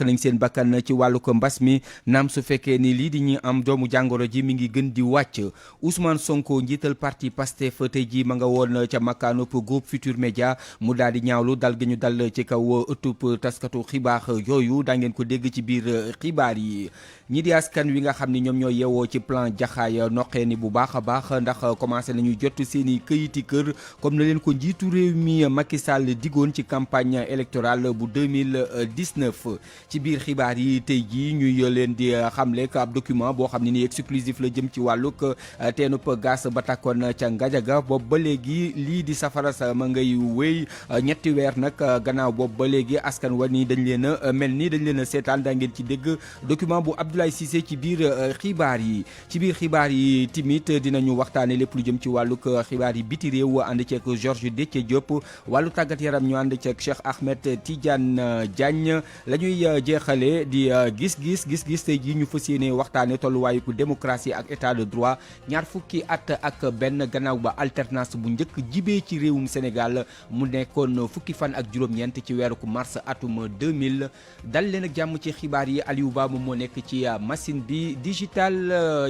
nañ seen bakkan ci wàllu ko mbas mi naam su fekkee ni lii di ñu am doomu jàngoro ji mi ngi gën di wàcc Ousmane Sonko njiital parti Pastef tey jii ma nga woon ca makkaanub groupe Futur Média mu daal di ñaawlu dal gi ñu dal ci kaw ëttub taskatu xibaar yooyu daa ngeen ko dégg ci biir xibaar yi ñi di askan wi nga xam ni ñoom ñoo yeewoo ci plan jaxaay noqee ni bu baax a baax ndax commencé nañu jot seen i këyiti kër comme na leen ko njiitu réew mi Macky Sall digoon ci campagne électorale bu 2019 ci biir xibaar yi tey jii ñuy leen di xamle que ab document boo xam ne ni exclusif la jëm ci wàllug teenub gaz ba takkoon ca Ngajaga boobu ba léegi lii di safara sa ma ngay wéy ñetti weer nag gannaaw boobu ba léegi askan wa ni dañ leen a mel ni dañ leen a seetaan daa ngeen ci dégg document bu Abdoulaye Cissé ci biir xibaar yi ci biir xibaar yi timit dinañu waxtaane lépp lu jëm ci wàllug xibaar yi biti réew ànd ceeg Georges Déthié Diop wàllu tàggat yaram ñu ànd ceeg Cheikh Ahmed Tidiane Diagne la ñuy jeexale di gis-gis tey jii ñu fas yéene waxtaane tolluwaayu démocratie ak état de droit ñaar fukki at ak benn gannaaw ba alternance bu njëkk jibee ci réewum Sénégal mu nekkoon fukki fan ak juróom-ñeent ci weeru mars atum 2000 dal leen ak jàmm ci xibaar yi Aliou Ba moom moo nekk ci machine bi digital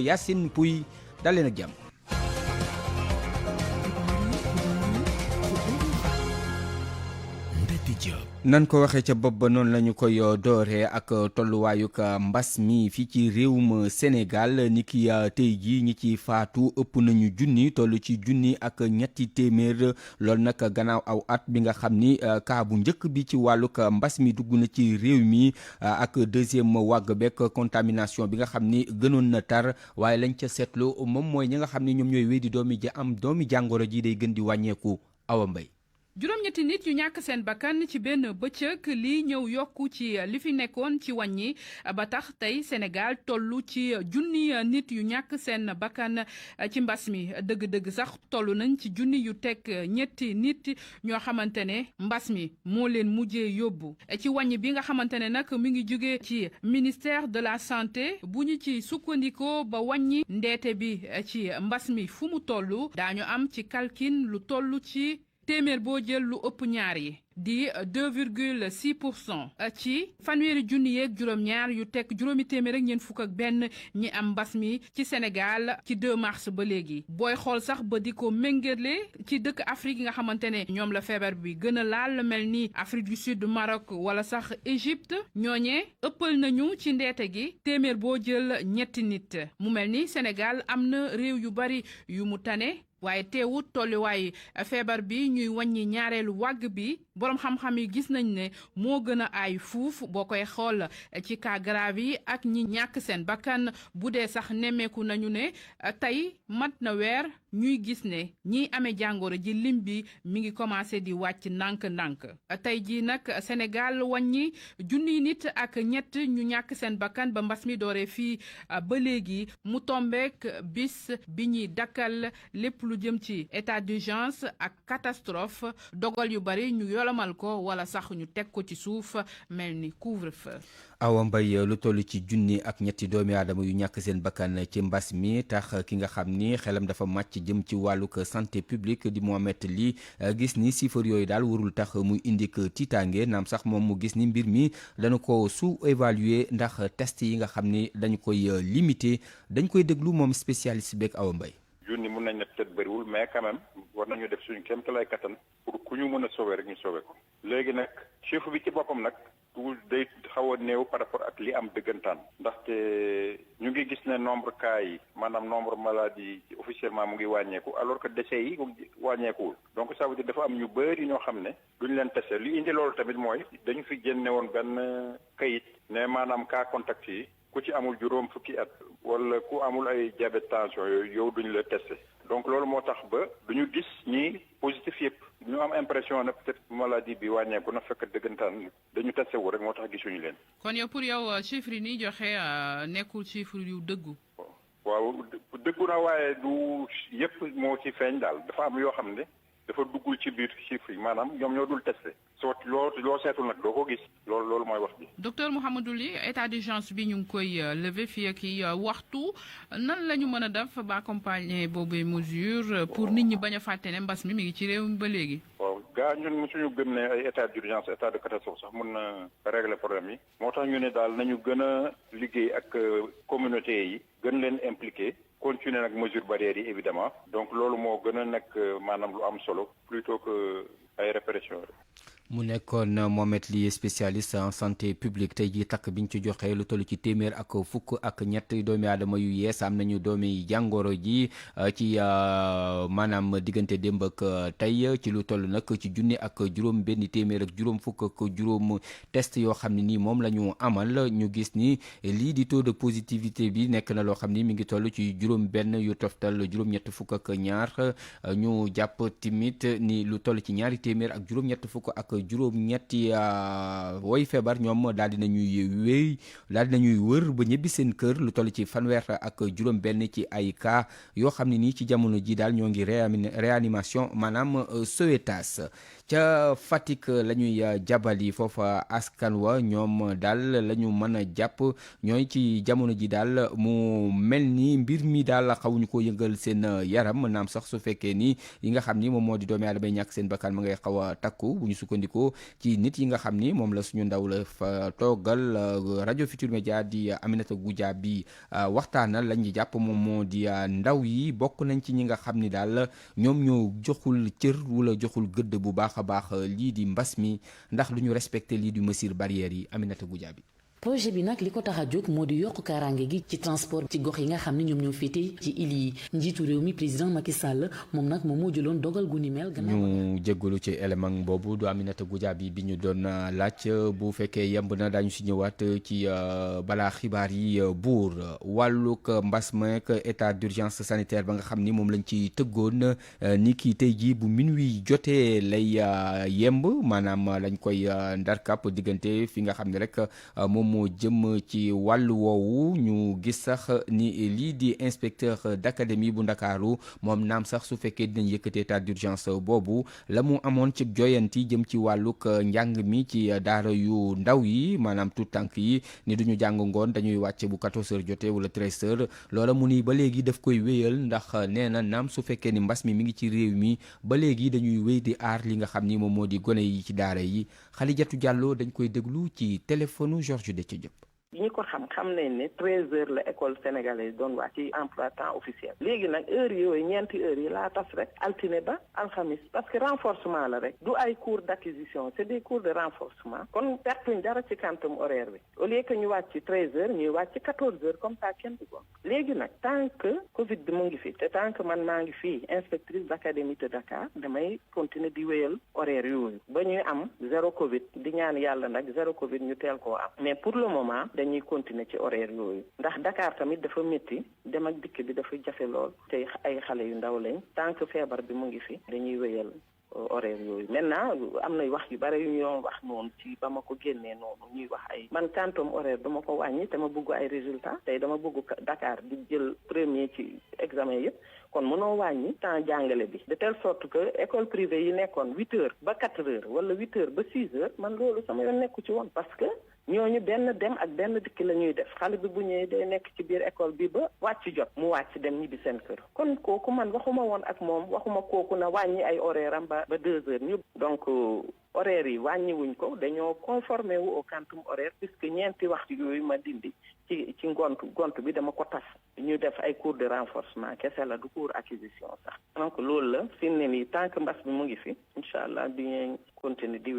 Yacine Pouy dal leen ak jàmm. nan ko waxee ca bopp ba noonu la ñu koy dooree ak tolluwaayug mbas mi fii ci réewum Sénégal ni ki tey jii ñi ci faatu ëpp nañu junni toll ci junni ak ñetti téeméer loolu nag gannaaw aw at bi nga xam ni cas bu njëkk bi ci wàllug mbas mi dugg na ci réew mi ak deuxième wàgg beeg contamination bi nga xam ni gënoon na tar waaye lañ ca seetlu moom mooy ñi nga xam ni ñoom ñooy wéy di doomi jàngoro ji day gën di wàññeeku. Awa Mbaye. juróom-ñetti nit yu ñàkk seen bakkan ci benn bëccëg lii ñëw yokku ci li fi nekkoon ci wàññi ba tax tey Sénégal tollu ci junni nit yu ñàkk seen bakkan ci mbas mi dëgg-dëgg sax toll nañ ci junni yu teg ñetti nit ñoo xamante ne mbas mi moo leen mujjee yóbbu ci wàññi bi nga xamante ne nag mi ngi jóge ci ministère de la santé bu ñu ci sukkandikoo ba wàññi ndeete bi ci mbas mi fu mu toll daañu am ci kalkin lu toll ci téeméer boo jël lu ëpp ñaar yi di 2,6% ci fanweeri junni yeeg juróom-ñaar yu tekk juróomi téeméer ak ñeent fukk ak benn ñi am mbas mi ci Sénégal ci 2 mars ba léegi booy xool sax ba di ko méngale ci dëkk Afrique yi nga xamante ne ñoom la feebar bi gën a laal mel ni Afrique du Sud Maroc wala sax Égypte ñooñee ëppal nañu ci ndeete gi téeméer boo jël ñetti nit mu mel ni Sénégal am na réew yu bari yu mu tane waaye teewut tolluwaay feebar bi ñuy wàññi ñaareelu wàgg bi boroom xam-xam yi gis nañ ne moo gën a aay fuuf boo koy xool ci cas grave yi ak ñi ñàkk seen bakkan bu dee sax nemmeeku nañu ne tey mat na weer ñuy gis ne ñiy amee jàngoro ji lim bi mi ngi commencé di wàcc ndànk-ndànk tey jii nag Sénégal wàññi junniy nit ak ñett ñu ñàkk seen bakkan ba mbas mi dooree fii ba léegi mu tombeek bis bi ñuy dakkal lépp lu jëm ci état d'urgence ak catastrophe dogal yu bari ñu yolomal ko wala sax ñu teg ko ci suuf mel ni couvre-feu. Awa Mbaye lu toll ci junni ak ñetti doomi aadama yu ñàkk seen bakkan ci mbas mi tax ki nga xam ni xelam dafa màcc jëm ci wàllug santé publique di Mohamed Ly gis ni chiffres yooyu daal warul tax muy indi tiitaange naam sax moom mu gis ni mbir mi dañu ko sous-évaluer ndax test yi nga xam ni dañu koy limité dañ koy déglu moom spécialiste beeg Awa Mbaye. junni mun nañ ne peut-être bëriwul mais quand même war nañu def suñu kéemtalaay kattan pour ku ñu mën a sauver rek ñu sauver ko léegi nag chiffre bi ci boppam nag tout day xaw a néew par rapport ak li am dëggantaan ndaxte ñu ngi gis ne nombre cas yi maanaam nombre maladie yi officiellement mu ngi wàññeeku alors que décès yi wàññeekuwul donc ça veut dire dafa am ñu bëri ñoo xam ne duñ leen testé li indi loolu tamit mooy dañu fi génne woon benn kayit ne maanaam cas contact yi ku ci amul juróom fukki at wala ku amul ay diabète tension yooyu yow duñu la testé donc loolu moo tax ba duñu gis ñi positif yëpp ñu am impression ne peut-être maladie bi wàññeeku na fekk dëggantaan dañu testé wu rek moo tax gisuñu leen. kon yow pour yow chiffre yi ni joxe nekkul chiffre yu dëggu. waaw dëggu na waaye du yëpp moo ci feeñ daal dafa am yoo xam ne dafa duggul ci biir chiffre yi maanaam ñoom ñoo dul testé soo loo seetul nag doo ko gis loolu mooy wax bi. docteur Mouhamadou Ly état d'urgence bi ñu ngi koy lever fii ak waxtu nan la ñu mën a def ba accompagner boobu mesure pour nit ñi bañ a fàtte ne mbas mi ngi ci réew mi ba léegi. waaw gaa ñun mosuñu gëm ne ay état d'urgence état de catastrophe sax mun na régler problème yi moo tax ñu ne daal nañu gën a liggéey ak communauté yi gën leen impliqué continuer nag mesures barrières yi évidemment donc loolu moo gën a nekk maanaam lu am solo plutôt que ay répression. mu nekkoon Mohamed Ly spécialiste en santé publique tey jii takk biñ ci joxe lu toll ci téeméer ak fukk ak ñett doomi aadama yu yees am nañu doomi jàngoro ji ci maanaam diggante démb ak tey ci lu toll nag ci junni ak juróom benn téeméer ak juróom fukk ak juróom test yoo xam ne nii moom la ñu amal ñu gis ni lii di taux de positivité bi nekk na loo xam ni mi ngi toll ci juróom benn yu toftal juróom-ñett fukk ak ñaar ñu jàpp timit ni lu toll ci ñaari téeméer ak juróom-ñett fukk ak juróom-ñetti woy feebar ñoom daal dinañuy wër ba ñibbi seen kër lu toll ci fanweer ak juróom-benn ci ay cas yoo xam ne nii ci jamono ji daal ñoo ngi réanimation maanaam Sowétas ca Fatick la ñuy jabali foofa askan wa ñoom daal la ñu mën a jàpp ñooy ci jamono ji daal mu mel ni mbir mi daal xawuñu ko yëngal seen yaram naam sax su fekkee ni yi nga xam ni moom moo di doomi aadama ñàkk seen bakkan ma ngay xaw a takku bu ñu sukkandikoo ci nit yi nga xam ni moom la suñu ndaw la fa toogal rajo Futur Média di Aminata Goudiaby waxtaanal la ñuy jàpp moom moo di ndaw yi bokk nañ ci ñi nga xam ni daal ñoom ñoo joxul cër wala joxul gëdd bu baax a baax lii di mbas mi ndax lu ñu respecté lii di mesures barrières yi Aminata Goudiaby. projet bi nag li ko tax a jóg moo di yokk kaaraange gi ci transport ci gox yi nga xam ne ñoom ñoo féete ci île yi njiitu réew mi président Macky Sall moom nag moom moo jëloon dogal gu ni mel. ñu jéggalu ci élément boobu du Aminata Goudiaby bi ñu doon laaj bu fekkee yemb na daañu si ñëwaat ci balaa xibaar yi buur wàllug mbas meek état d'urgence sanitaire ba nga xam ni moom lañ ci tëggoon ni ki tey jii bu minuit jotee lay yemb maanaam lañ koy ndarkap diggante fi nga xam ne rek moom moo jëm ci wàllu woowu ñu gis sax ni lii di inspecteur d'académie bu Ndakaaru moom naam sax su fekkee dinañ yëkkati état d'urgence boobu la mu amoon ci joyanti jëm ci wàllug njàng mi ci daara yu ndaw yi maanaam tout tànk yi ni duñu jàng ngoon dañuy wàcc bu 14h jotee wala 13h loola mu ni ba léegi daf koy wéyal ndax nee na naam su fekkee ni mbas mi ngi ci réew mi ba léegi dañuy wéy di aar li nga xam ni moom moo di gone yi ci daara yi Khadijatou Diallo dañ koy déglu ci téléphone Georges Déthié Diop. ñi ko xam nañ ne 13h la école sénégalaise doon wàcc ci emploi temps officiel léegi nag heure yooyu ñeenti heures yi laa tas rek altine ba alxamis parce que renforcement la rek du ay cours d'acquisition c'est des cours de renforcement kon pertuñ dara ci quantum horaire bi au lieu que ñu wàcc ci 13h ñuy wàcc ci 14h comme ça kenn du ko léegi nag tant que Covid bi mu ngi fi te tant que man maa ngi fii inspectrice d'académie de Dakar damay continuer di wéyal horaire yooyu ba ñuy am zéro Covid di ñaan yàlla nag zéro Covid ñu teel koo am mais pour le moment dañuy continuer ci horaire yooyu ndax Dakar tamit dafa métti dem ak dikk bi dafa jafe lool te ay xale yu ndaw lañ tant que feebar bi mu ngi fi dañuy wéyal horaire yooyu maintenant am na wax yu bare yu ñu doon wax noonu ci ba ma ko génnee noonu ñuy wax ay man quantum horaire dama ko wàññi te ma bëgg ay résultats tey dama bëgg Dakar di jël premier ci examen yëpp kon mënoo wàññi temps jàngale bi de telle sorte que école privée yi nekkoon 8h ba 4h wala 8h ba 6h man loolu sama yoon nekku ci woon parce que ñooñu benn dem ak benn dikk la ñuy def xale bi bu ñëwee day nekk ci biir école bi ba wàcc jot mu wàcc dem ñibbi seen kër kon kooku man waxuma woon ak moom waxuma kooku na wàññi ay horaire am ba 2h ñu donc horaire yi wàññiwuñ ko dañoo conformé wu au quantum horaire puisque ñeenti waxtu yooyu ma dindi ci ngont bi dama ko tas ñu def ay cours de renforcement kese la du cours acquisition sax donc loolu la fi mu ne nii tant que mbas bi mu ngi fi incha allah dinañ continuer di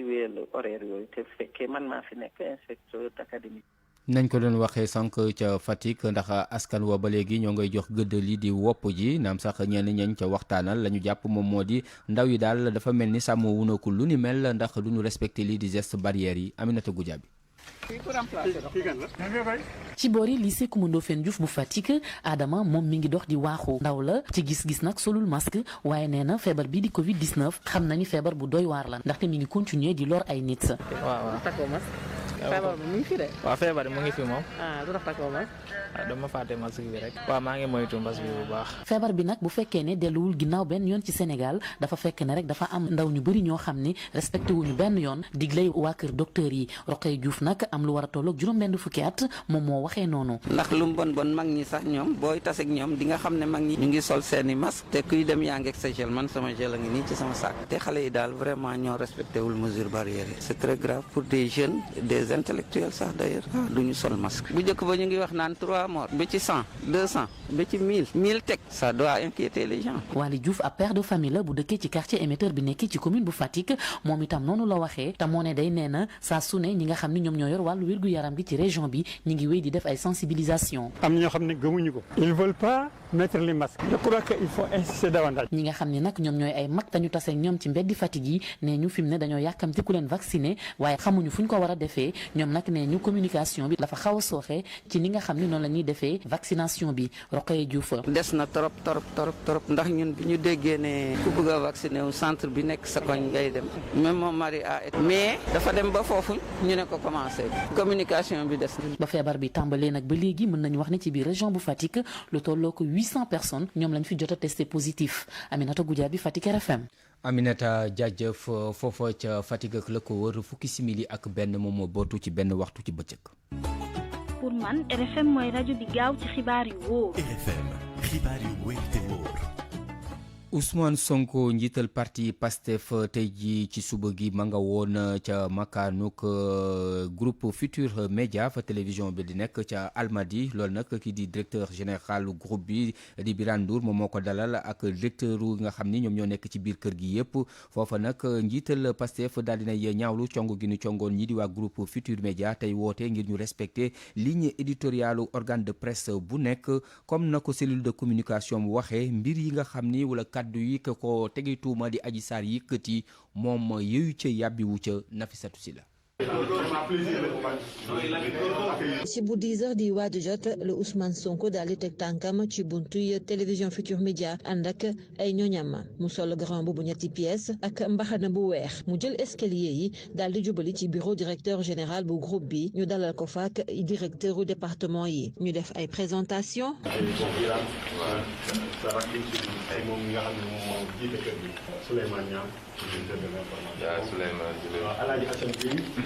wéyal horaire yooyu te fekkee man maa fi nekk inspecteur d'académie. nañ ko doon waxee sànq ca Fatick ndax askan wa ba léegi ñoo ngay jox gëdd li di wopp ji naam sax ñenn ñañ ca waxtaanal la ñu jàpp moom moo di ndaw yi daal dafa mel ni sàmm wunakul lu ni mel ndax du ñu respecté lii di geste barrières yi Aminata Goudiaby. ci boori lycée Coumba Ndoffène Diouf bu Fatick Adama moom mi ngi dox di waaxu ndaw la ci gis-gis nag solul masque waaye nee na feebar bii di Covid-19 xam na ni feebar bu doy waar la ndaxte mi ngi continuer di lor ay nit. waaw takkoo masque. feebar bi mu ngi fi de. waaw feebar bi mu ngi fi moom. lu tax takkoo masque. dama fàtte masque bi rek. waaw maa ngi moytu mbas bi bu baax. feebar bi nag bu fekkee ne delluwul ginnaaw benn yoon ci Sénégal dafa fekk ne rek dafa am ndaw ñu bëri ñoo xam ni respecté wuñu benn yoon diglay waa kër docteur yi Rokhaya Diouf nag am lu war a tolloog juróom-benn fukki at moom moo waxee noonu. ndax lu mu bon mag ñi sax ñoom booy tase ak ñoom di nga xam ne mag ñi ñu ngi sol seeni masque te kuy dem yaa ngi ak sa gel man sama gel a ngi nii ci sama sac te xale yi daal vraiment ñoo respecté wul mesure barrière yi c'est très grave pour des jeunes des intellectuels sax d'ailleurs du ñu sol masque bu njëkk ba ñu ngi wax naan 3 morts ba ci 100 200 ba ci 1000 teg ça doit inquiéter les gens. Waly Diouf ab père de famille la bu dëkkee ci quartier émetteur bi nekk ci commune bu Fatick moom itam noonu la waxee te moo ne day nee na saa su ne ñi nga xam ni ñoom ñoo yor wàllu wérgu yaram gi ci région bi ñi ngi wéy di def ay sensibilisation. am na ñoo xam ne gëmuñu ko. ils veulent pas mettre les masques. je crois que il faut insister davantage. ñi nga xam ni nag ñoom ñooy ay mag te ñu tase ñoom ci mbeddi Fatick yi nee ñu fi mu ne dañoo yàkkamti ku leen vacciner waaye xamuñu fu ñu ko war a defee ñoom nag nee ñu communication bi dafa xaw a sooxe ci ni nga xam ni noonu la ñuy defee vaccination bi Rokhaya Diouf. des na trop ndax ñun bi ñu déggee ne ku bëgg a vacciner wu centre bi nekk sa koñ ngay dem même mon mari a été mais dafa dem ba foofu ñu ne ko commencé communication bi des na. ba feebar bi tàmbalee nag ba léegi mën nañu wax ne ci biir région bu Fatick lu tolloo ko 800 personnes ñoom lañ fi jot a testé positif Aminata Goudiaby Fatick RFM. Aminata jaajëf foofa ca Fatick ak la ko wër fukki simili ak benn moom moo bootu ci benn waxtu ci bëccëg. pour man RFM mooy rajo bi gaaw ci xibaar yu wóor. RFM xibaar yu wóor te wóor. Ousmane Sonko njiital parti Pastef tey ji ci suba gi ma nga woon ca makaanuk groupe Futur Média fa télévision bi di nekk ca Almadi loolu nag ki di directeur général groupe bi di Birane Ndour moom moo ko dalal ak directeur nga xam ni ñoom ñoo nekk ci biir kër gi yëpp foofa nag njiital Pastef daal dinay ñaawlu cong gi ñu congoon ñi di waa groupe Futur Média tey woote ngir ñu respecter ligne éditoriale organe de presse bu nekk comme na ko cellule de communication bu waxee mbir yi nga xam ni wala kaddu yi ko tegi tuuma di Adji Sarr yëkkati moom yooyu ca yàbbiwu ca Nafissatou Sylla ci bu 10 heures di waaj jot le Ousmane Sonko daal di teg tànkam ci buntu télévision Futur Média ànd ak ay ñoñam mu sol grand bu ñetti pièces ak mbaxana bu weex mu jël escalier yi daal di jubali ci bureau directeur général bu groupe bi ñu dalal ko fa ak directeur département yi ñu def ay présentation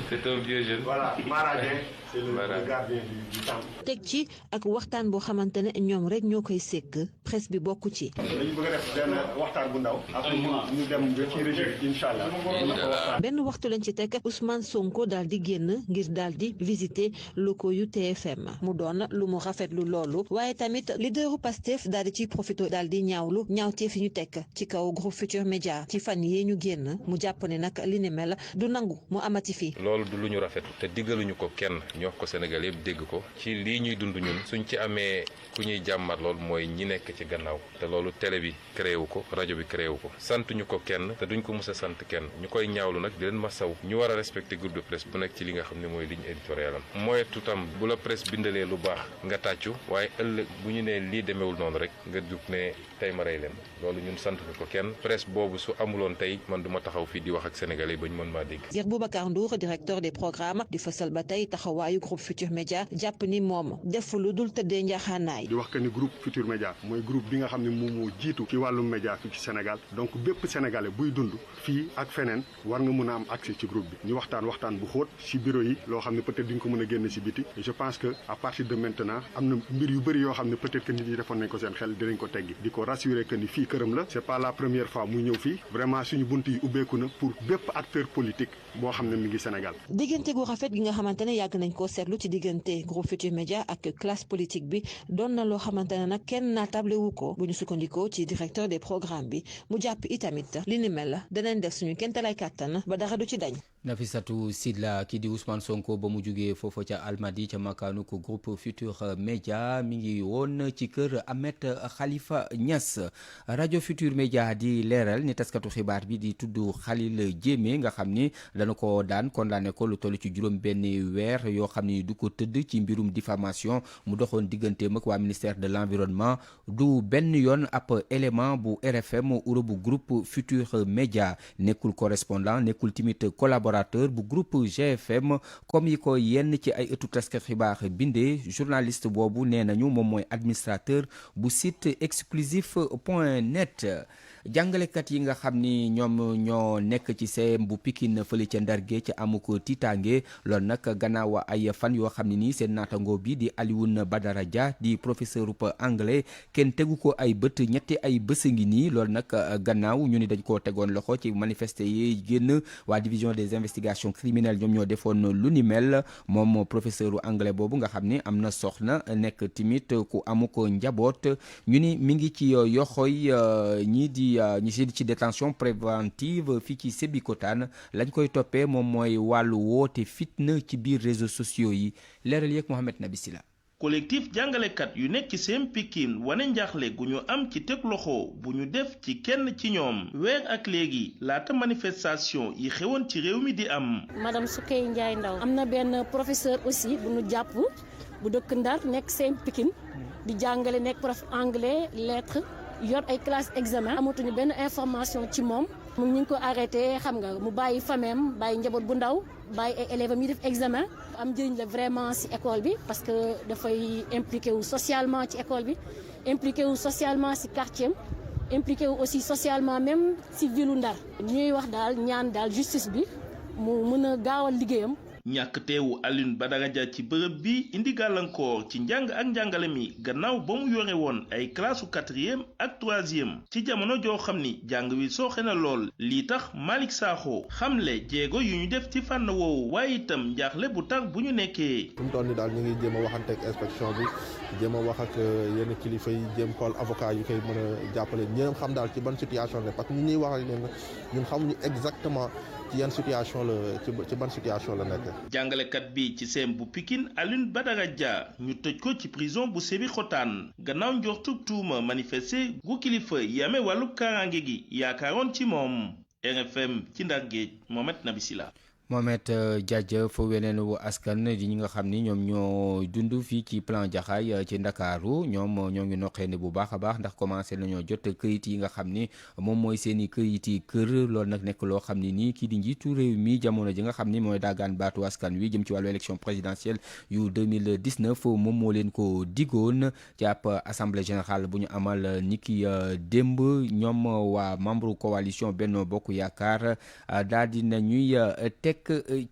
c'est un vieux jeune. Voilà, Maradien, c'est le gardien du temple. teg ci ak waxtaan boo xamante ne ñoom rek ñoo koy sekk presse bi bokku ci. dañu bëgg a def benn waxtaan bu ndaw. après ñu dem ba ci région incha allah. benn waxtu lañ ci teg Ousmane Sonko daal di génn ngir daal di visiter locaux yu TFM mu doon lu mu rafetlu loolu waaye tamit leaderu Pastef daal di ci profité daal di ñaawlu ñaawteef yi ñu teg ci kaw groupe Futur Média ci fan yii ñu génn mu jàpp ne nag li ni mel du nangu mu amati fii. loolu du lu ñu rafetlu te diggaluñu ko kenn ñoo ko Sénégal yëpp dégg ko ci lii ñuy dund ñun suñ ci amee ku ñuy jàmmat loolu mooy ñi nekk ci gannaaw te loolu télé bi créé wu ko rajo bi créé wu ko sant ñu ko kenn te duñ ko mës a sant kenn ñu koy ñaawlu nag di leen masaw ñu war a respecté groupe de presse bu nekk ci li nga xam ne mooy ligne éditoriale am mooy tutam bu la presse bindalee lu baax nga tàccu waaye ëllëg bu ñu nee lii demeewul noonu rek nga jug ne tey ma rey leen loolu ñun sant ñu ko kenn presse boobu su amuloon tey man duma taxaw fii di wax ak sénégalais ba ñu mën maa dégg. Boubacar Ndour directeur des programmes di fësal ba tey taxawaayu groupe Futur Média jàpp ni moom def lu dul tëddee njaaxaanaay. di wax que ni groupe Futur Média mooy groupe bi nga xam ne moom moo jiitu ci wàllum média fii ci Sénégal donc bépp sénégalais buy dund fii ak feneen war nga mën a am accès ci groupe bi ñu waxtaan bu xóot ci bureau yi loo xam ne peut-être duñ ko mën a génne ci biti et je pense que à partir de maintenant am na mbir yu bëri yoo xam ne peut-être que nit ñi defoon nañ ko seen xel dinañ ko teggi di ko rassurer que ni fii këram la c'est pas la première fois muy ñëw fii vraiment suñu bunt yi ubbeeku na pour bépp acteur politique boo xam ne mi ngi Sénégal. diggante gu rafet gi nga xamante ne yàgg nañ koo seetlu ci diggante groupe Futur Média ak classe politique bi doon na loo xamante ne nag kenn naatable wu ko bu ñu sukkandikoo ci directeur des programmes bi mu jàpp itamit li ni mel la danañ def suñu kentalay kàttan ba dara du ci dañ. Nafissatou Sylla kii di Ousmane Sonko ba mu jugee foofa ca Almadi ca makaanu ko groupe Futur Média mi ngi woon ci kër Ahmed Khalifa Niass rajo Futur Média di leeral ni taskatu xibaar bi di tudd Khalil Diémé nga xam ni dana ko daan condamné ko lu toll ci juróom benn weer yoo xam ni du ko tëdd ci mbirum diffamation mu doxoon digganteem ak waa ministère de l'environnement du benn yoon ab élément bu RFM uro bu groupe Futur Média nekkul correspondant nekkul timit collaborateur collaborateur bu groupe GFM comme yi ko yenn ci ay ëttu taskat xibaar bindee journaliste boobu nee nañu moom mooy administrateur bu site exclusif.net. jàngalekat yi nga xam ni ñoom ñoo nekk ci CEM bu Pikine fële ca Ndarge ca amuko tiitaange loolu nag gannaaw ay fan yoo xam ne nii seen naatango bi di Alioune Badara Dia di professeur anglais kenn tegu ko ay bët ñetti ay bës ngi nii loolu nag gannaaw ñu ni dañ koo tegoon loxo ci manifester yi génn waa division des investigations criminelles ñoom ñoo defoon lu ni mel moom professeur anglais boobu nga xam ni am na soxna nekk timit ku amuko njaboot ñu ni mi ngi ci yoxoy ñii di ñu ci détention préventive fii ci Sébikotane lañ koy toppee moom mooy wàllu woote fitna ci biir réseaux sociaux yi leeral yeeg Mohamed Nabi Sila. collectif jàngalekat yu nekk ci CEM Pikine wane njaaxle gu ñu am ci teg loxo bu ñu def ci kenn ci ñoom weer ak léegi laata manifestation yi xewoon ci réew mi di am. madame Soukey Ndiaye Ndaw am na benn professeur aussi bu ñu jàpp bu dëkk Ndar nekk CEM Pikine di jàngale nekk prof anglais lettres yor ay classe examen amatuñu benn information ci moom ñu ngi ko arrêté xam nga mu bàyyi famem bàyyi njaboot bu ndaw bàyyi ay élèves am yi def examen am njëriñ la vraiment ci école bi parce que dafay impliqué wu socialement ci école bi impliqué wu socialement ci quartier am impliqué wu aussi socialement même ci ville Ndar ñuy wax daal ñaan daal justice bi mu mën a gaawal liggéeyam. ñàkk teewu Alioune Badara Dia ci bërëb bi indi gàllankoor ci njàng ak njàngale mi gannaaw ba mu yore woon ay classe 4e ak 3e ci jamono joo xam ni jàng wi sooxe na lool lii tax Malick Sakho xamle jéego yu ñu def ci fànn woowu waaye itam njaaxle bu tax bu ñu nekkee. fu mu toll ni daal ñu ngi jéem a waxante ak inspection bi jéem a wax ak yenn kilifa yi jéem xool avocat yu koy mën a jàppale ñoom xam daal ci ban situation la parce que ñuy wax ak ñun xamuñu exactement ci yan situation la ci ban situation la nekk. jàngalekat bi ci CEM bu Pikine Alioune Badara Dia ñu tëj ko ci prison bu Sébikotane gannaaw njortu tuuma manifester gu kilifa yi amee wàllu kaaraange gi yaakaaroon ci moom. RFM ci Ndar Géej Mohamed Nabi Sila. Mohamed jaajëf weneen wu askan di ñi nga xam ni ñoom ñoo dund fii ci plan Jaxaay ci Ndakaaru ñoom ñoo ngi noqee ne bu baax a baax ndax commencé nañoo jot këyit yi nga xam ni moom mooy seen i këyit yi kër loolu nag nekk loo xam ni nii kii di njiitu réew mi jamono ji nga xam ni mooy daagaan baatu askan wi jëm ci wàllu élection présidentielle yu 2019 moom moo leen ko digoon ci ab assemblée générale bu ñu amal niki démb ñoom waa membre coalition Benno Bokk Yaakaar daal di nañuy teg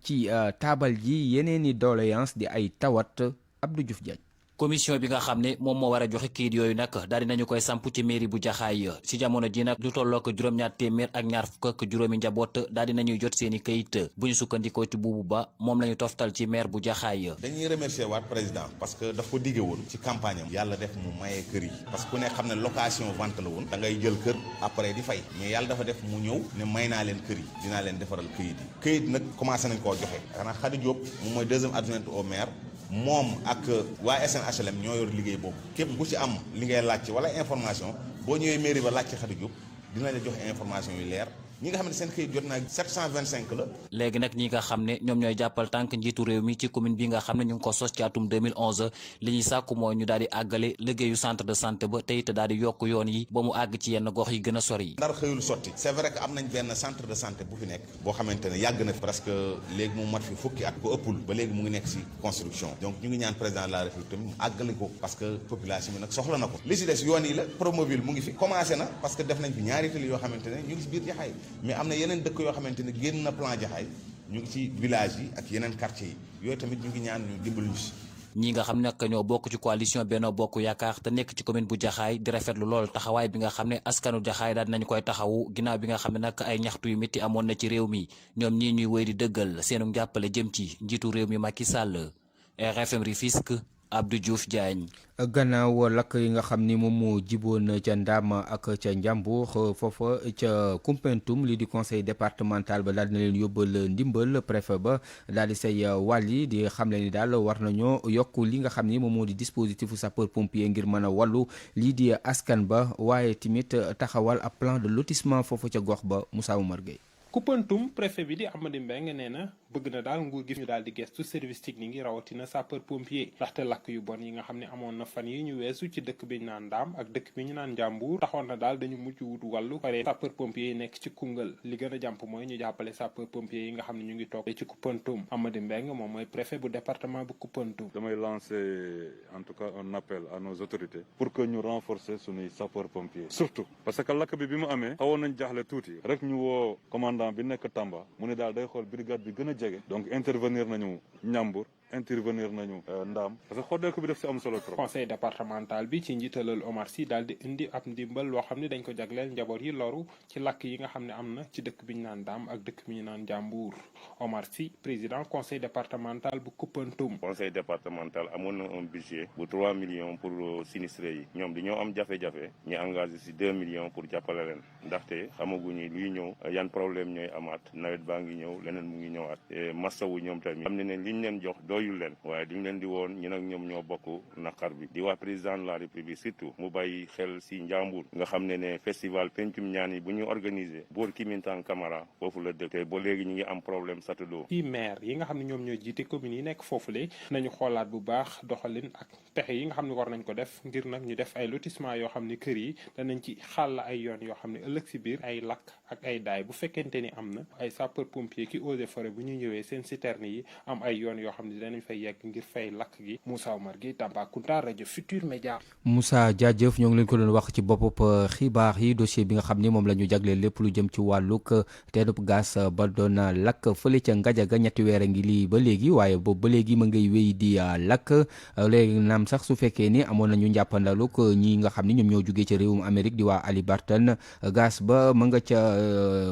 ci taabal ji yeneen i doléance di ay tawat Abdou Diouf Diagne. commission bi nga xam ne moom moo war a joxe kayit yooyu nag daal di nañu koy samp ci mairie bu Jaxaay ci jamono ji nag lu tolloo ko juróom-ñaar téeméer ak ñaar fukk ak juróomi njaboot daal di nañuy jot seen i kayit bu ñu sukkandikoo ci buubu ba moom la ñu toftal ci maire bu Jaxaay. dañuy remercier waat président parce que daf ko diggee woon ci campagne am yàlla def mu maye kër yi parce que ku ne xam ne location vente la woon da ngay jël kër après di fay mais yàlla dafa def mu ñëw ne may naa leen kër yi dinaa leen defaral këyit yi këyit nag commencé nañ koo joxe xanaa Khady Diop moom mooy deuxième adjointe au maire moom ak waa SNHLM ñoo yor liggéey boobu képp ku ci am li ngay laajte wala information boo ñëwee mairie ba laajte Khady Diop dina la jox information yu leer ñi nga xam ne seen këyit jot naa 725 la. léegi nag ñi nga xam ne ñoom ñooy jàppal tànk njiitu réew mi ci commune bi nga xam ne ñu ngi ko sos ci atum 2011 li ñuy sàkku mooy ñu daal di àggale liggéeyu centre de santé ba te it daal di yokk yoon yi ba mu àgg ci yenn gox yi gën a sori. Ndar xëyul sotti c'est vrai que am nañ benn centre de santé bu fi nekk boo xamante ne yàgg na fi presque léegi mu mat fi fukki at ko ëppul ba léegi mu ngi nekk si construction donc ñu ngi ñaan président de la république tamit mu àggale ko parce que population bi nag soxla na ko li si des yoon yi la Promoville mu ngi fi commencé na parce que def nañ fi ñaari tali yoo xamante ne ñu ngi si biir Jaxaay mais am na yeneen dëkk yoo xamante ne génn na plan Jaxaay ñu ngi ci village yi ak yeneen quartier yi yooyu tamit ñu ngi ñaan ñu dimbali ñu si. ñi nga xam ne nag ñoo bokk ci coalition Benno Bokk Yaakaar te nekk ci commune bu Jaxaay di rafetlu lool taxawaay bi nga xam ne askanu Jaxaay daal nañu koy taxawu ginnaaw bi nga xam ne nag ay ñaxtu yu métti amoon na ci réew mi ñoom ñii ñuy wéy di dëggal seenu jàppale jëm ci njiitu réew mi Macky Sall. RFM Rufisque Abdou Diouf Diagne. gannaaw lakk yi nga xam ni moom moo jiboon ca Ndam ak ca Njambur foofa ca Koumpentoum lii di conseil départemental ba daal dina leen yóbbal ndimbal préfet ba daal di say wàlli di xam le ni daal war nañoo yokk li nga xam ni moom moo di dispositif sapeur pompier ngir mën a wàllu lii di askan ba waaye tamit taxawal ab plan de lotissement foofa ca gox ba Moussa Oumar Gueye. Koumpentoum préfet bi di Amady Mbengue nee na bëgg na daal nguur gi ñu daal di gestu service technique yi rawatina sapeur pompier ndaxte lakk yu bon yi nga xam ne amoon na fan yi ñu weesu ci dëkk bi ñu naan Ndaam ak dëkk bi ñu naan Njàmbur taxoon na daal dañu mujj wut wàllu pare sapeur pompier yi nekk ci Koungheul li gën a jàmp mooy ñu jàppale sapeur pompier yi nga xam ne ñu ngi toog ci Koupentoum Amady Mbeng moom mooy préfet bu département bu Koupentoum. damay lancer en tout cas un appel à nos autorités pour que ñu renforcer suñuy sapeur pompier surtout parce que lakk bi mu amee xawoon nañ jaaxle tuuti rek ñu woo commandant bi nekk Tamba mu ne daal day xool brigade bi gën a jege donc intervenir nañu Njàmbur intervenir nañu Ndaam parce que xoddeeku bi def si am solo trop. conseil départemental bi ci njiitalal Omar Sy daal di indi ab ndimbal loo xam ne dañ ko jagleel njaboot yi loru ci lakk yi nga xam ne am na ci dëkk bi ñu naan Ndaam ak dëkk bi ñu naan Njàmbur Omar Sy président conseil départemental bu Koupentoum. conseil départemental amoon na un budget bu 3 millions pour sinistrés yi ñoom dañoo am jafe-jafe ñu engagé si 2 millions pour jàppale leen ndaxte xamaguñu luy ñëw yan problème ñooy amaat nawet baa ngi ñëw leneen mu ngi ñëwaat masawu ñoom tamit xam ne ne liñ leen jox doyul leen waaye duñ leen di woon ñun ak ñoom ñoo bokk naqar bi di wax président de la république surtout mu bàyyi xel si Njàmbur nga xam ne festival pencum ñaan yi bu ñu organisé boor Kimintan Camara foofu la dëkk te ba léegi ñu ngi am problème satudoo ci maire yi nga xam ne ñoom ñoo jiite communes yi nekk foofule nañu xoolaat bu baax doxalin ak pexe yi nga xam ne war nañ ko def ngir nag ñu def ay lotissement yoo xam ne kër yi danañ ci xàll ay yoon yoo xam ne ëllëg si biir ay lakk ak ay daay bu fekkente ni am na ay sapeur pompier ki eaux et forêt bu ñu ñëwee seen citerne yi am ay yoon yoo xam ne danañ fay yegg ngir fay lakk gi. Moussa Omar Gueye Tambacounda rajo Futur Média. Moussa jaajëf ñoo ngi leen ko doon wax ci bopp xibaar yi dossier bi nga xam ne moom la ñu jagleel lépp lu jëm ci wàllug teenub gaz ba doon lakk fële ca Ngajaga ñetti weer a ngi lii ba léegi waaye boobu ba léegi ma ngay wéy di lakk léegi naam sax su fekkee ni amoon nañu njàppandaluk ñi nga xam ne ñoom ñoo jugee ci réewum Amérique di waa Halliburton gaz ba ma nga ca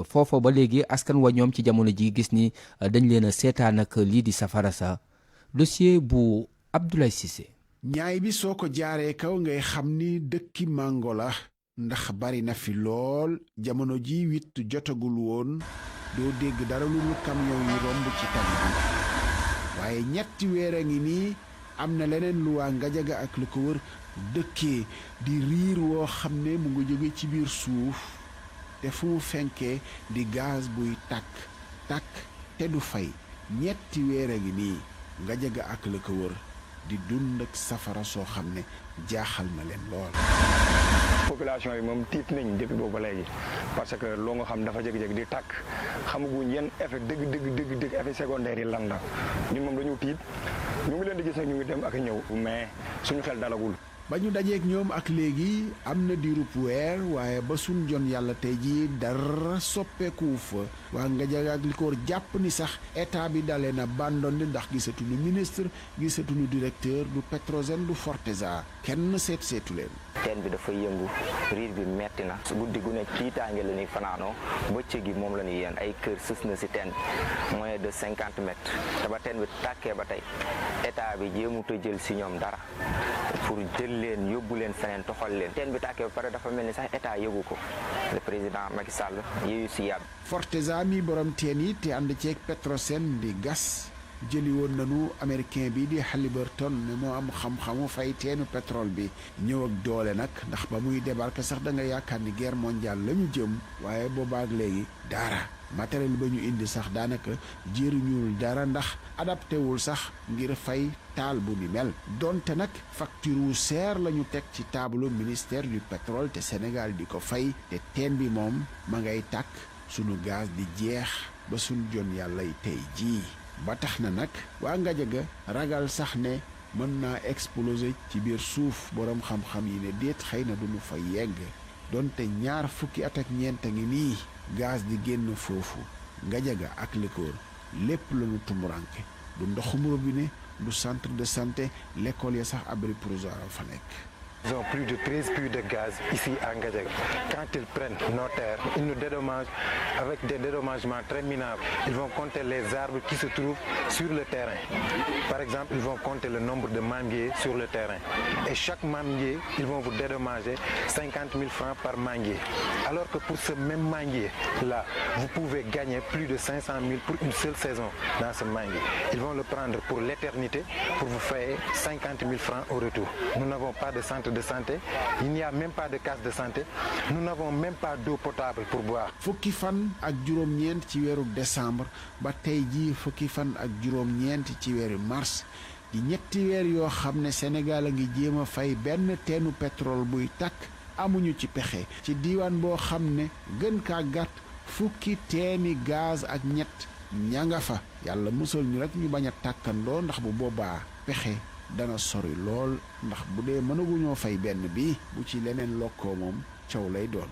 foofa ba léegi askan wa ñoom ci jamono ji gis ni dañ leen a seetaan ak lii di safara sa dossier bu Abdoulaye Cissé. ñaay bi soo ko jaaree kaw ngay xam ni dëkki mango la ndax bari na fi lool jamono ji witt jotagul woon doo dégg dara lu camion yi romb ci tali bi waaye ñetti weer a ngi nii am na leneen lu waa Ngajaga ak lu ko wër dëkkee di riir woo xam ne mu ngi jóge ci biir suuf te fu mu fenkee di gaz buy tàkk te du fay ñetti weer a ngi nii Ngajaga ak la ko wër di dund ak safara soo xam ne jaaxal na leen lool. population yi moom tiit nañ depuis boobu ba léegi parce que loo nga xam dafa jékki-jékki di tàkk xamaguñ yenn effet dëgg effet secondaire yi lan la ñun moom dañu tiit ñu ngi leen di gis nag ñu ngi dem ak ñëw mais suñu xel dalagul. ba ñu dajeek ñoom ak léegi am na diirub weer waaye ba suñ jon yàlla tey jii dara soppeekuwu fa waa Ngajaga ak li ko wër jàpp ni sax état bi dalee na abandonné ndax gisatuñu ministre gisatuñu directeur du Petrosen du Forteza kenn seetu leen. teen bi dafa yëngu riir bi metti na guddi gu ne tiitaange la ñuy fanaanoo bëccëg gi moom la ñuy yéen ay kër sës na si teen moins de 50 mètres te ba teen bi tàkkee ba tey état bi jéemut a jël si ñoom dara pour jël leen yóbbu leen feneen toxal leen teen bi tàkkee ba pare dafa mel ni sax état yëgu ko le président Macky Sall yéeyu si yàbb Forteza mi borom teen yi te ànd ceeg Petrosen di gas jëli woon nañu américain bi di Halliburton ne moo am xam-xamu fay teenu pétrole bi ñëw ak doole nag ndax ba muy débarquer sax da nga yaakaar ni guerre mondiale la ñu jëm waaye boobaak léegi dara matériel ba ñu indi sax daanaka jëriñul dara ndax adapté wul sax ngir fay taal bu ni mel donte nag facture wu seer la ñu teg ci tableau ministère du pétrole te Sénégal di ko fay te teen bi moom ma ngay tàkk sunu gaz di jeex ba sunu jon yàllay tey jii ba tax na nag waa Ngajaga ragal sax ne mën naa exploser ci biir suuf boroom xam-xam yi ne déet xëy na duñu fa yegg donte ñaar fukki at ak ñeent a ngi nii gaz di génn foofu Ngajaga ak li ko wër lépp la ñu tumuranke du ndoxum robinet du centre de santé l'école ya sax abri provisoire fa nekk. Ils ont plus de 13 puits de gaz ici à Ngajaga. Quand ils prennent nos terres, ils nous dédommagent avec des dédommagements très minables. Ils vont compter les arbres qui se trouvent sur le terrain. Par exemple, ils vont compter le nombre de manguiers sur le terrain. Et chaque manguier, ils vont vous dédommager 50 000 francs par manguier. Alors que pour ce même manguier-là, vous pouvez gagner plus de 500 000 pour une seule saison dans ce manguier. Ils vont le prendre pour l'éternité pour vous faire 50 000 francs au retour. Nous n'avons pas de centre centre de santé, il n'y a même pas de case de santé, nous n'avons même pas d'eau potable pour boire. fukki fan ak juróom-ñeent ci weeru décembre ba tey jii fukki fan ak juróom-ñeent ci weeru mars di ñetti weer yoo xam ne Sénégal a ngi jéem a fay benn teenu pétrole buy tàkk amuñu ci pexe ci diiwaan boo xam ne gën kaa gàtt fukki teeni gaz ak ñett ña nga fa yàlla musal ñu rek ñu bañ a tàkkandoo ndax bu boobaa pexe dana sori lool ndax bu dee mënaguñoo fay benn bi bu ci leneen lokkoo moom caw lay doon.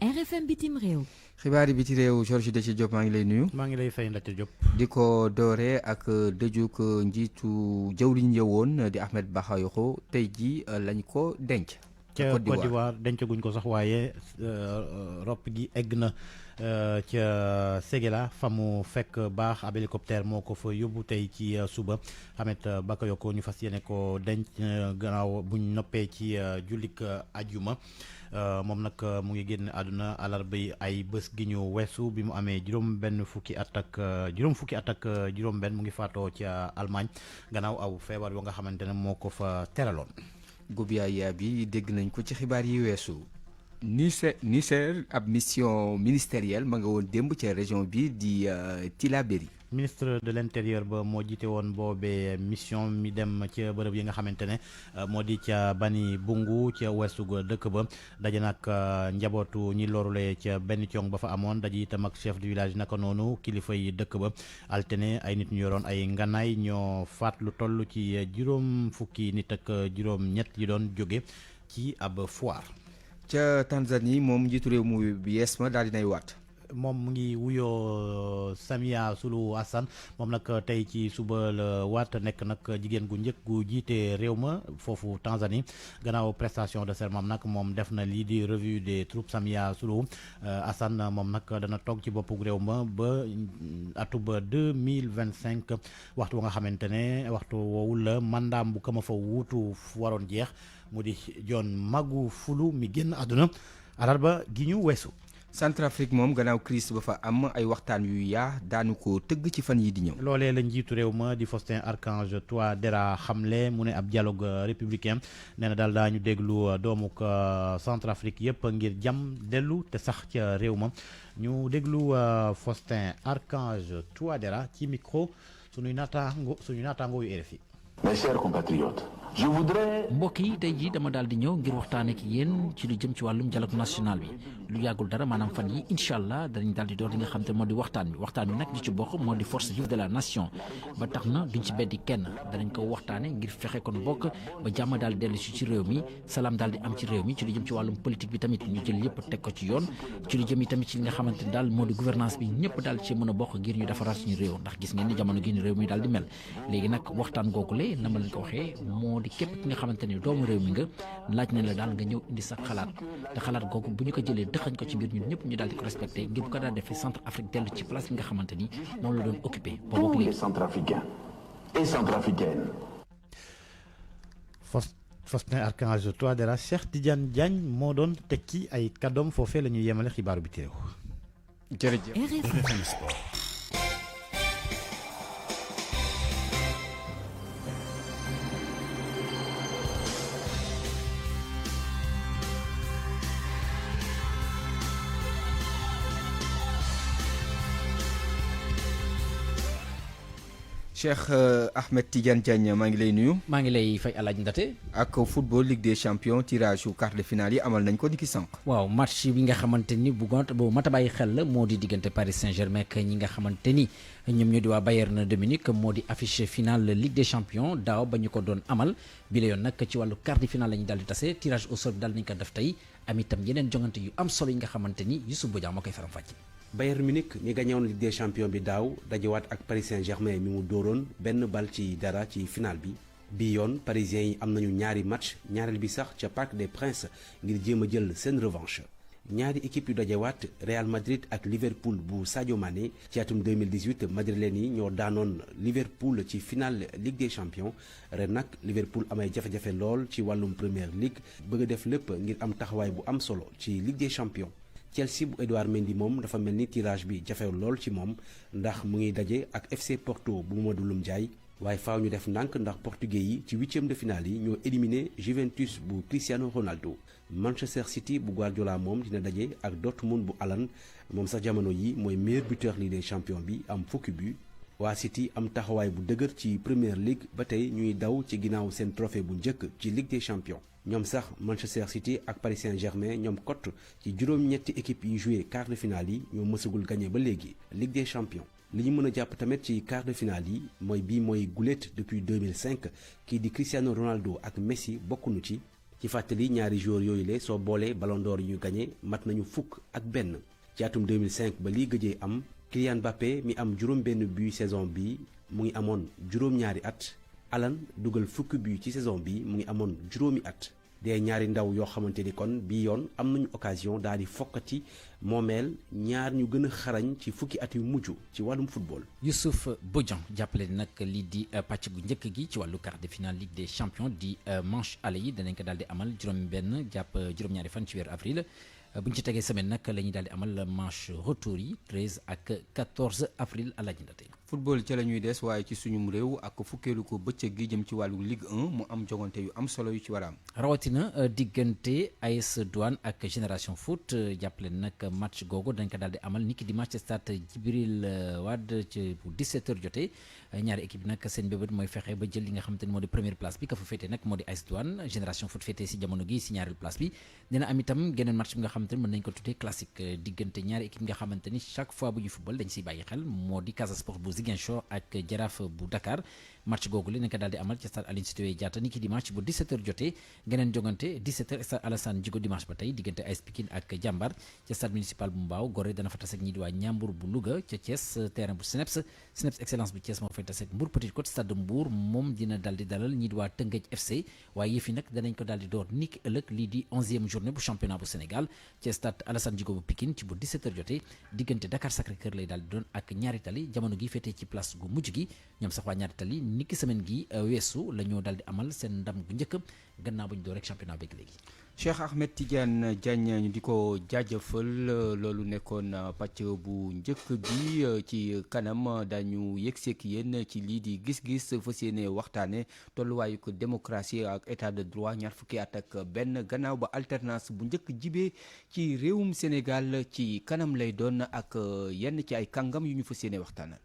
RFM bitim réew. xibaari biti réew Georges Déthié Diop maa ngi lay nuyu. maa ngi lay fay Ndate Diop. di ko dooree ak dëjuk njiitu jawriñ ñëwoon di Ahmed Bakayoko tey ji lañ ko denc. ca Côte d'Ivoire dencaguñ ko sax waaye ropp gi egg na ca Ségéla fa mu fekk baax ab hélicoptère moo ko fa yóbbu tey ci suba Ahmed Bakayoko ñu fas yéene ko denc gannaaw buñ noppee ci jullik ajuma moom nag mu ngi génn àdduna àllarba ay bés gi ñu weesu bi mu amee juróom fukki at ak juróom benn mu ngi faatoo ca Allemagne gannaaw aw feebar yoo nga xamante ne moo ko fa teraloon. Goubiaya bi dégg nañ ko ci xibaar yi weesu. Niger ab mission ministérielle ma nga woon démb ca région bi di Tillabéri. ministre de l'intérieur ba moo jiite woon boobee mission mi dem ca bërëb yi nga xamante ne moo di ca Bani Bungu ca westu dëkk ba daje nag njabootu ñi lorule ca benn cong ba fa amoon daje itam ak chef du village naka noonu kilifa yi dëkk ba altine ay nit ñu yoroon ay nganaay ñoo faat lu toll ci juróom fukki nit ak juróom ñett yi doon jóge ci ab foire. ca Tanzanie moom njiitu réew mu yees ma daal dinay waat. moom mu ngi wuyoo Samia Suluhu Hassan moom nag tey ci suba la waat nekk nag jigéen gu njëkk gu jiite réew ma foofu Tanzanie gannaaw prestation de serment nag moom def na lii di revue des troupes Samia Suluhu Hassan moom nag dana toog ci boppu réew ma ba atub 2025 waxtu nga xamante ne waxtu woowu la mandaam bu kama fa wuutu waroon jeex mu di John Magufuli mi génn àdduna alarba gi ñu weesu. Centrafrique moom gannaaw crise ba fa am ay waxtaan yu yaa daanu ko tëgg ci fan yi di ñëw. loolee la njiitu réew ma di Faustin Archange Touadéra xamle mu ne ab dialogue républicain nee na daal daañu déglu doomuk Centrafrique yëpp ngir jàmm dellu te sax ca réew ma ñu déglu Faustin Archange Touadéra ci micro suñuy naataango yu RFI. Mes chers compatriotes, je voudrais. mbokk yi tey jii dama daal di ñëw ngir waxtaan ak yéen ci lu jëm ci wàllum dialogue national bi lu yàggul dara maanaam fan yi incha allah danañ daal di door li nga xam te moo di waxtaan bi nag li ci bokk moo di force vive de la nation ba tax na duñ ci beddi kenn danañ ko waxtaane ngir fexe kon bokk ba jàmm daal di dellu si ci réew mi salaam daal di am ci réew mi ci lu jëm ci wàllum politique bi tamit ñu jël yëpp teg ko ci yoon ci lu jëm yi tamit ci li nga xamante ni daal moo di gouvernance bi ñëpp daal ci mën a bokk ngir ñu defaraat suñu réew ndax gis ngeen ni jamono gi ñu réew mi daal di mel léegi nag waxtaan googule na ma leen ko waxee moo di képp ki nga xamante ni doomu réew mi nga laaj na la daal nga ñëw indi sa xalaat te xalaat googu bu ñu ko jëlee dëxañ ko ci biir ñun ñëpp ñu daal di ko respecté ngir bu ko daal defee centre Afrique dellu ci place bi nga xamante ni moom la doon occupé Tous les Centrafricains et Centrafricaines. Faustin Archange Touadéra Cheikh Tidiane Diagne moo doon tekki ay kàddoom foofee la ñuy yemale xibaaru bi teew. jërëjëf. Cheikh Ahmed Tidiane Diagne maa ngi lay nuyu. maa ngi lay fay alaaj Ndate. ak football Ligue des champions tirage yu quart de finale yi amal nañ ko niki sànq. waaw match bi nga xamante ni bu mat a bàyyi xel la moo di diggante Paris Saint-Germain ak ñi nga xamante ni ñoom ñoo di waa Bayern de Munich moo di affiche finale Ligue des champions daaw ba ñu ko doon amal bi la yoon nag ci wàllu quart de finale la ñu daal di tase tirage au sort bi daal nañ ko def tey am itam yeneen jongante yu am solo yi nga xamante ni Youssouf Bodian moo koy faram-fàcce. Bayern Munich mi gagné woon Ligue des champions bi daaw dajewaat ak Paris Saint-Germain mi mu dóoroon benn bal ci dara ci final bi yoon parisiens yi am nañu ñaari match ñaareel bi sax ca Parc des Princes ngir jéem a jël seen revanche ñaari équipe yu dajewaat Real Madrid ak Liverpool bu Sadio Mané ci atum 2018 madrilènes yi ñoo daanoon Liverpool ci finale Ligue des champions ren nag Liverpool amay jafe-jafe lool ci wàllum Premier League bëgg a def lépp ngir am taxawaay bu am solo ci Ligue des champions. Chelsea bu Edouard Mendy moom dafa mel ni tirage bi jafewul lool ci moom ndax mu ngi daje ak FC Porto bu Mamadou Loum Ndiaye waaye faaw ñu def ndànk ndax portugais yi ci huitième de finale yi ñoo éliminé Juventus bu Cristiano Ronaldo. Manchester City bu Guardiola moom dina daje ak Dortmund bu Haaland moom sax jamono yi mooy meilleur buteur Ligue des champions bi am fukki but. waa City am taxawaay bu dëgër ci Premier League ba tey ñuy daw ci ginnaaw seen trophée bu njëkk ci Ligue des champions. ñoom sax Manchester City ak Paris Saint-Germain ñoom cote ci juróom-ñetti équipe yi joué quart de finale yi ñoo mësagul gagné ba léegi Ligue des champions. li ñu mën a jàpp tamit ci quart de finale yi mooy gulet depuis 2005 kii di Cristiano Ronaldo ak Messi bokkuñu ci fàttali ñaari joueurs yooyu le soo boolee Ballon d'Or yi ñu gagné mat nañu fukk ak benn ci atum 2005 ba lii gëjee am. Kylian Mbappé mi am juróom benn but saison bi mu ngi amoon juróom-ñaari at Haaland dugal fukki but ci saison bi mu ngi amoon juróomi at dee ñaari ndaw yoo xamante ni kon bii yoon am nañu occasion daal di fokkati moomeel ñaar ñu gën a xarañ ci fukki at yu mujj ci wàllum football. Youssouf Bodian jàppale nag lii di pàcc gu njëkk gi ci wàllu quart de finale Ligue des champions di manche aller yi danañ ko daal di amal juróom-benn jàpp juróom-ñaari fan ci weeru avril. bu ñu ci tegee semaine nag la ñuy daal di amal manche retour yi 13 ak 14 avril àlaji ndate football ca la ñuy des waaye ci suñum réew ak fukkeelu ko bëccëg gi jëm ci wàllu Ligue 1 mu am jogante yu am solo yu ci war a am. rawatina diggante AS Douane ak Génération Foot jàppale nag match googu dañ ko daal di amal niki dimanche ci stade Djibril Wade ci bu 17h jotee ñaari équipe nag seen bébét mooy fexe ba jël li nga xamante ni moo di première place bi ka fa féetee nag moo di AS Douane Génération Foot féetee si jamono gi si ñaareelu place bi dina am itam geneen match bi nga xamante ni mën nañ ko tuddee classique diggante ñaari équipe nga xamante ni chaque fois bu ñu football dañ siy bàyyi xel moo di Casa Sport bu Ziguinchor ak Jaraaf bu Dakar match googu li nañ ko daal di amal ci stade Aline Sitoé Diatta ni ki dimanche bu 17h jotee geneen jongante 17h stade Alassane Djigo dimanche ba tey diggante AS Pikine ak Jambar ca stade municipal bu Mbao Gorée dana fa taseeg ñi di waa Ñambour bu Louga ca Thiès terrain bu Sineps Excellence bu Thiès moo fay taseeg Mbour Petite Côte stade de Mbour moom dina daal di dalal ñi di waa Tëngéej FC waaye yëf yi nag danañ ko daal di door niki ëllëg lii di 11e journée bu championnat bu Sénégal ca stade Alassane Djigo bu Pikine ci bu 17h jotee diggante Dakar Sacré-Cœur lay daal di doon ak Ñaari Tali jamono gi féetee ci place gu mujj gi ñoom sax waa Ñaari Tali niki semaine gi weesu la ñoo daal di amal seen ndam gu njëkk gannaaw bu ñu door rek championnat beeg léegi. Cheikh Ahmed Tidiane Diagne ñu di ko jaajëfal loolu nekkoon pàcc bu njëkk bi ci kanam dañu yegseek yéen ci lii di gis-gis fas yéene waxtaane tolluwaayu ko démocratie ak état de droit ñaar fukki at ak benn gannaaw ba alternance bu njëkk jibee ci réewum Sénégal ci kanam lay doon ak yenn ci ay kàngam yu ñu fas yéene waxtaanal.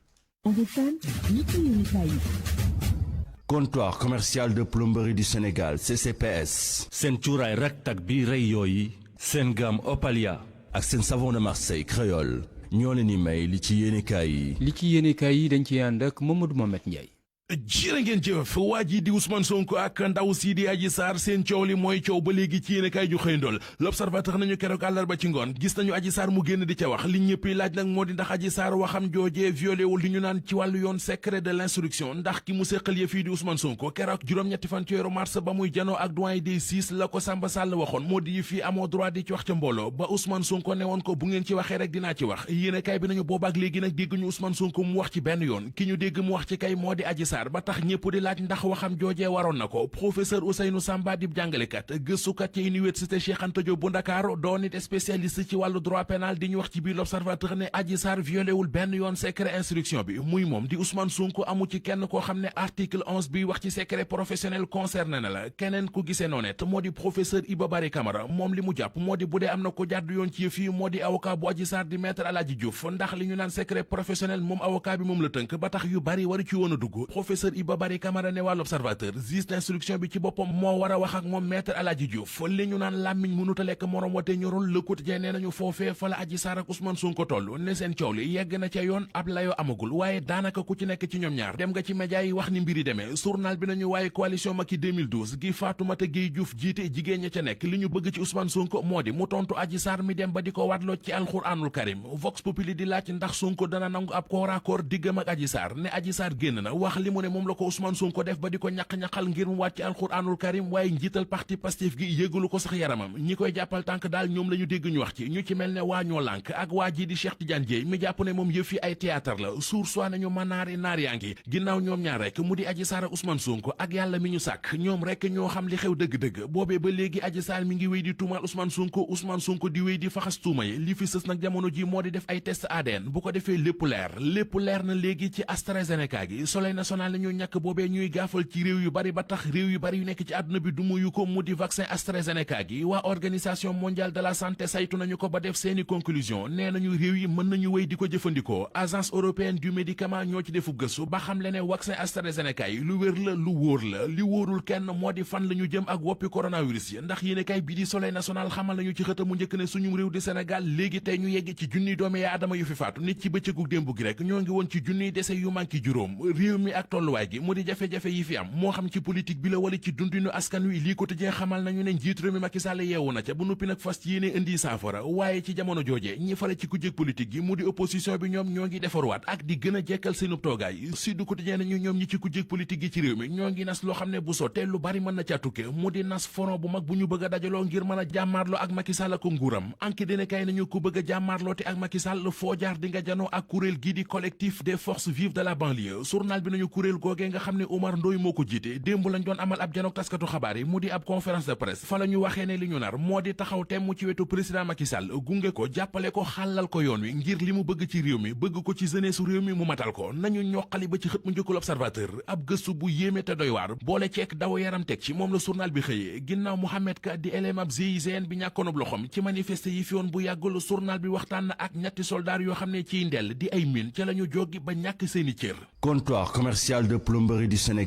Comptoir commercial de plomberie du Sénégal CCPS. seen cuuraay raktak bi rey yooyu seen gamme Opalia ak seen savon de Marseille créole ñoo leen di may li ci yéenekaay yi. li ci yéenekaay yi dañ ci ànd ak Mamadou Mohamed Ndiaye. jërë ngeen jëf waa ji di Ousmane Sonko ak ndaw si di Adji Sarr seen coow li mooy coow ba léegi ci yéenekaay ju xëy ndool L'Observateur nañu keroog àllarba ci ngoon gis nañu Adji Sarr mu génn di ca wax li ñëpp laaj nag moo di ndax Adji Sarr waxam joojee violé wul li ñu naan ci wàllu yoon secret de l'instruction ndax ki mu séqal yëf yi di Ousmane Sonko keroog juróom-ñetti fan ci weeru mars ba muy janoo ak doyen des six la ko Samba Sall waxoon moo di yëf yi amoo droit di ci wax ca mbooloo ba Ousmane Sonko ne woon ko bu ngeen ci waxee rek dinaa ci wax yéenekaay bi nañu boobaak léegi nag dégg ñu Ousmane Sonko mu wax ci benn yoon ki ñu dégg mu wax ci kay moo di Adji Sarr ba tax ñëpp laaj ndax waxam joojee waroon na ko professeur Ousseynou Samba dib jàngalekat gëstukat ci université Cheikh Anta Diop bu Ndakaaru doon it spécialiste ci wàllu droit pénal di ñu wax ci biir L'Observateur ne Adji Sarr violé wul benn yoon secret instruction bi muy moom di Ousmane Sonko amu ci kenn koo xam ne article 11 bi wax ci secret professionnel concerné na la keneen ku gisee noonet moo di professeur Iba Barry Camara moom li mu jàpp moo di bu dee am na ko jàddu yoon ci yëf yi moo di avocat bu Adji Sarr di maître Aladji Diouf ndax li ñu naan secret professionnel moom avocat bi moom la tënk ba tax yu bari waru ci woon a dugg professeur Iba Barry Camara ne waa L'Observateur juge d'instruction bi ci boppam moo war a wax ak moom maître Aladji Diouf li ñu naan làmmiñ mënuta lekk morom wate ñorul Le Quotidien nee nañu foofee fa la Adji Sarr ak Ousmane Sonko toll ne seen coow li yegg na ca yoon ab layoo amagul waaye daanaka ku ci nekk ci ñoom ñaar dem nga ci média yi wax ni mbiri demee journal bi nañu waaye coalition Macky 2012 gi Fatoumata Gueye Diouf jiite jigéen ña ca nekk li ñu bëgg ci Ousmane Sonko moo di mu tontu Adji Sarr mi dem ba di ko watloo ci alxuraanul karim Vox Populi di laaj ndax Sonko dana nangu ab corps à corps diggam ak Adji Sarr ne Adji Sarr génn na wax li mu ne moom la ko Ousmane Sonko def ba di ko ñaq-ñaqal ngir mu wàcc alxuraanul karim waaye njiital parti Pastef gi yëgalu ko sax yaramam ñi koy jàppal tànk daal ñoom la ñu dégg ñu wax ci ñu ci mel ne waa ñoo lànk ak waa ji di Cheikh Tidiane Dièye mi jàpp ne moom yëf yi ay théâtre la suur soi nañu ma naar yaa ngi ginnaaw ñoom ñaar rek mu di Adji Sarr ak Ousmane Sonko ak yàlla mi ñu sàkk ñoom rek ñoo xam li xew dëgg-dëgg boobee ba léegi Adji Sarr mi ngi wéy di tuumaal Ousmane Sonko di wéy di faxas tuuma yi li fi sës nag jamono ji moo di def ay test ADN bu ko defee lépp leer na léegi ci AstraZeneca gi Soleil national national nañu ñàkk boobee ñuy gaafal ci réew yu bari ba tax réew yu bari yu nekk ci àdduna bi du muyu ko mu di vaccin AstraZeneca gi waa organisation mondiale de la santé saytu nañu ko ba def seeni conclusion nee nañu réew yi mën nañu wéy di ko jëfandikoo agence européenne du médicament ñoo ci defub gëstu ba xam le ne vaccin AstraZeneca yi lu wér la lu wóor la li wóorul kenn moo di fan la ñu jëm ak woppi coronavirus yi ndax yéenekaay bi di Soleil national xamal nañu ci xëtamu njëkk ne suñu réew di Sénégal léegi tey ñu yegg ci junniy doomi aadama yu fi faatu nit ci bëccëgu démb gi rek ñoo ngi woon ci junniy dese yu manki juróom réew mi ak tolluwaay gi mu di jafe-jafe yi fi am moo xam ci politique bi la wala ci dundinu askan wi lii quotidien xamal nañu ne njiitu réew mi Macky Sall yeewu na ca bu noppi nag fas yéene indi saafara waaye ci jamono jooje ñi fare ci kujjeg politique gi mu di opposition bi ñoom ñoo ngi defarwaat ak di gën a jekkal seenub toogaay Sud Quotidien nañu ñoom ñi ci kujjeg politique gi ci réew mi ñoo ngi nas loo xam ne bu sottee lu bari mën na ca tukke mu di nas front bu mag bu ñu bëgg a dajaloo ngir mën a jàmmaarloo ak Macky Sall ko nguuram anki dina kay nañu ko bëgg a jàmmaarloo te ak Macky Sall foo jaar di nga janoo ak kuréel gii di collectif des forces vives de la banlieue journal bi nañu kuréel googee nga xam ne Oumar Ndoye moo ko jiite démb lañ doon amal ab janook taskatu xabaar yi mu di ab conférence de presse fa la ñu waxee ne li ñu nar moo di taxaw temm ci wetu président Macky Sall gunge ko jàppale ko xàllal ko yoon wi ngir li mu bëgg ci réew mi bëgg ko ci jeunesse su réew mi mu matal ko nañu ñoqali ba ci xët mu njëkkul observateur ab gëstu bu yéeme te doy waar boole ceek daw yaram teg ci moom la journal bi xëyee ginnaaw Mohamed Ka di élément ab GIGN bi ñàkkoonub loxom ci manifeste yi fi woon bu yàggul journal bi waxtaan na ak ñetti soldaar yoo xam ne ciy ndell di ay mine ca la ñu jógi ba ñàkk seeni cër. Comptoir commercial de plomberie du Sénégal.